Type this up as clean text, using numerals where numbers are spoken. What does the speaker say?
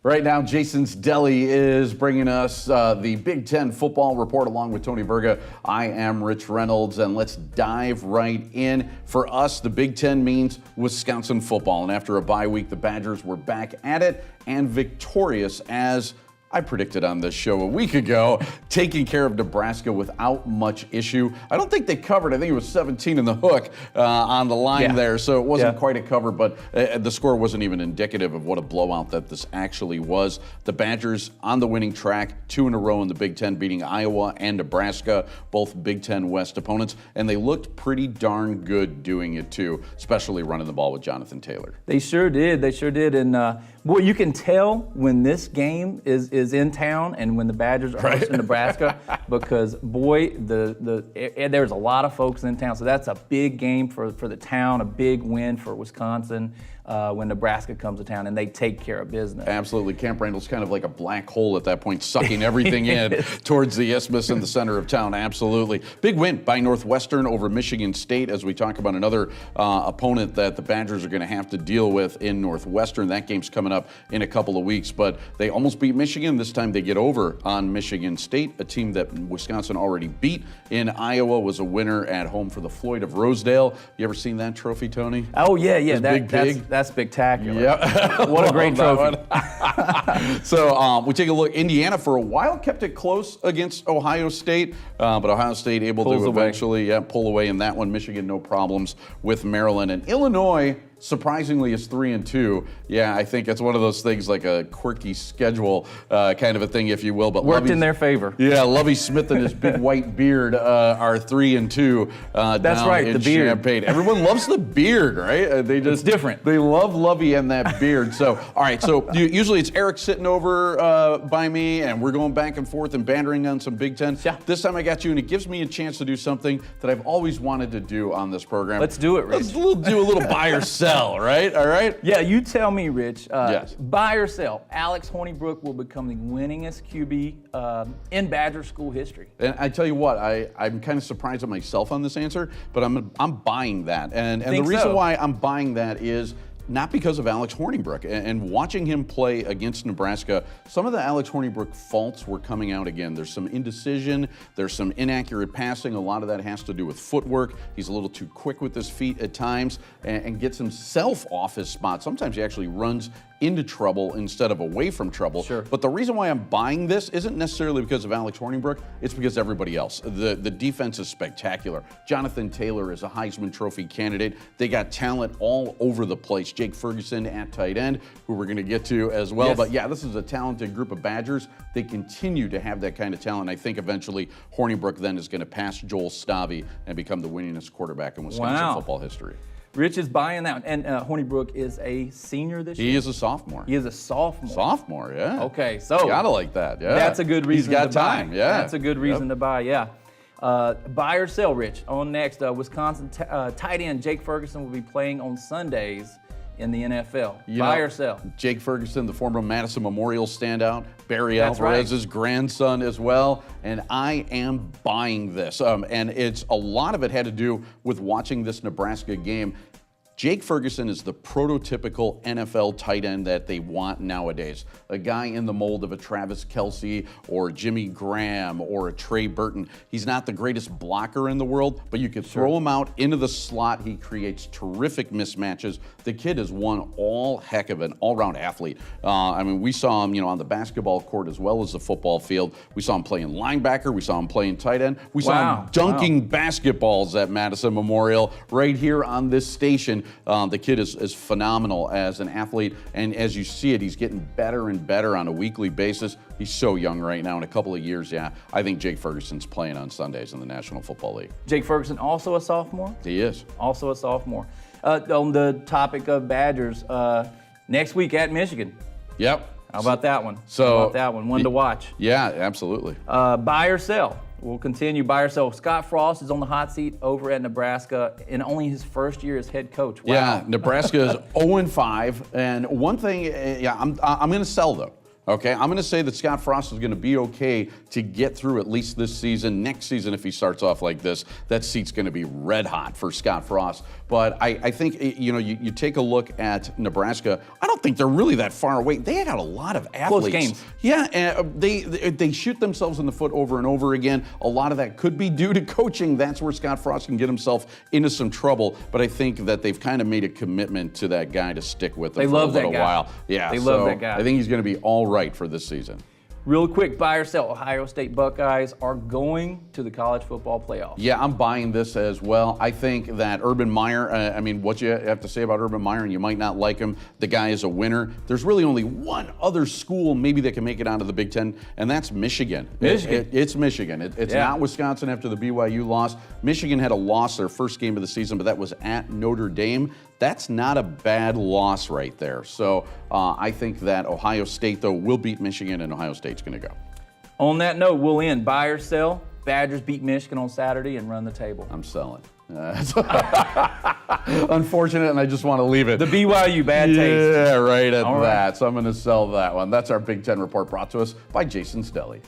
Right now, Jason's Deli is bringing us the Big Ten football report along with Tony Berga. I am Rich Reynolds, and let's dive right in. For us, the Big Ten means Wisconsin football, and after a bye week, the Badgers were back at it and victorious, as I predicted on this show a week ago, taking care of Nebraska without much issue. I don't think they covered. I think it was 17 in the hook on the line there, so it wasn't quite a cover, but the score wasn't even indicative of what a blowout that this actually was. The Badgers on the winning track, 2 in a row in the Big Ten, beating Iowa and Nebraska, both Big Ten West opponents, and they looked pretty darn good doing it too, especially running the ball with Jonathan Taylor. They sure did. They sure did. And boy, you can tell when this game is in town and when the Badgers are hosting Nebraska, because boy, there's a lot of folks in town. So that's a big game for the town, a big win for Wisconsin when Nebraska comes to town and they take care of business. Absolutely. Camp Randall's kind of like a black hole at that point, sucking everything in towards the isthmus in the center of town. Absolutely. Big win by Northwestern over Michigan State, as we talk about another opponent that the Badgers are going to have to deal with in Northwestern. That game's coming up in a couple of weeks, but they almost beat Michigan. This time they get over on Michigan State, a team that Wisconsin already beat. In Iowa was a winner at home for the Floyd of Rosedale. You ever seen that trophy, Tony? Oh, yeah. That's spectacular. Yep. What a great trophy. So we take a look. Indiana for a while kept it close against Ohio State, but Ohio State able to eventually pull away in that one. Michigan, no problems with Maryland. And Illinois, surprisingly, is 3-2. Yeah, I think it's one of those things like a quirky schedule kind of a thing, if you will. But worked in their favor. Yeah, Lovie Smith and his big white beard are 3-2. That's right, the beard. Champaign. Everyone loves the beard, right? It's different. They love Lovie and that beard. So, all right. So usually it's Eric sitting over by me, and we're going back and forth and bantering on some Big Ten. Yeah. This time I got you, and it gives me a chance to do something that I've always wanted to do on this program. Let's do it, Rich. Let's do a little buy or sell, right? All right? Yeah, you tell me, Rich. Yes. Buy or sell, Alex Hornibrook will become the winningest QB in Badger school history. And I tell you what, I'm kind of surprised at myself on this answer, but I'm buying that. And the reason why I'm buying that is not because of Alex Hornibrook. And watching him play against Nebraska, some of the Alex Hornibrook faults were coming out again. There's some indecision, there's some inaccurate passing. A lot of that has to do with footwork. He's a little too quick with his feet at times and gets himself off his spot. Sometimes he actually runs into trouble instead of away from trouble. Sure. But the reason why I'm buying this isn't necessarily because of Alex Hornibrook, it's because everybody else. The defense is spectacular. Jonathan Taylor is a Heisman Trophy candidate. They got talent all over the place. Jake Ferguson at tight end, who we're going to get to as well. Yes. But yeah, this is a talented group of Badgers. They continue to have that kind of talent. I think eventually Hornibrook then is going to pass Joel Stavy and become the winningest quarterback in Wisconsin football history. Rich is buying that one. And Hornibrook is a senior this year? He is a sophomore. He is a sophomore. Sophomore, yeah. Okay, so. Gotta like that, yeah. That's a good reason to buy. He's got time, yeah. That's a good reason to buy, yeah. Buy or sell, Rich. On next, Wisconsin tight end Jake Ferguson will be playing on Sundays in the NFL. Buy or sell? Jake Ferguson, the former Madison Memorial standout, Barry Alvarez's grandson as well, and I am buying this. And a lot of it had to do with watching this Nebraska game. Jake Ferguson is the prototypical NFL tight end that they want nowadays. A guy in the mold of a Travis Kelce or Jimmy Graham or a Trey Burton. He's not the greatest blocker in the world, but you could throw him out into the slot. He creates terrific mismatches. The kid is one heck of an all-round athlete. I mean, we saw him, on the basketball court as well as the football field. We saw him playing linebacker. We saw him playing tight end. We saw him dunking basketballs at Madison Memorial right here on this station. The kid is phenomenal as an athlete, and as you see it, he's getting better and better on a weekly basis. He's so young right now. In a couple of years, I think Jake Ferguson's playing on Sundays in the National Football League. Jake Ferguson, also a sophomore? He is. Also a sophomore. On the topic of Badgers, next week at Michigan. Yep. How about that one? One to watch. Yeah, absolutely. Buy or sell? We'll continue buy or sell. Scott Frost is on the hot seat over at Nebraska in only his first year as head coach. Wow. Yeah, Nebraska is 0-5. And one thing, I'm going to sell though. Okay, I'm going to say that Scott Frost is going to be okay to get through at least this season. Next season, if he starts off like this, that seat's going to be red hot for Scott Frost. But I think, you take a look at Nebraska, I don't think they're really that far away. They got a lot of athletes. Close games. Yeah, and they shoot themselves in the foot over and over again. A lot of that could be due to coaching. That's where Scott Frost can get himself into some trouble. But I think that they've kind of made a commitment to that guy to stick with them for a little while. Yeah, they love that guy. I think he's going to be all right for this season. Real quick, buy or sell. Ohio State Buckeyes are going to the college football playoff. Yeah, I'm buying this as well. I think that Urban Meyer, what you have to say about Urban Meyer, and you might not like him, the guy is a winner. There's really only one other school maybe that can make it out of the Big Ten, and that's Michigan. It's Michigan. It's not Wisconsin after the BYU loss. Michigan had a loss their first game of the season, but that was at Notre Dame. That's not a bad loss right there. So I think that Ohio State, though, will beat Michigan, and Ohio State's going to go. On that note, we'll end. Buy or sell. Badgers beat Michigan on Saturday and run the table. I'm selling. Unfortunate, and I just want to leave it. The BYU bad taste. Yeah, right at that. So I'm going to sell that one. That's our Big Ten report brought to us by Jason's Deli.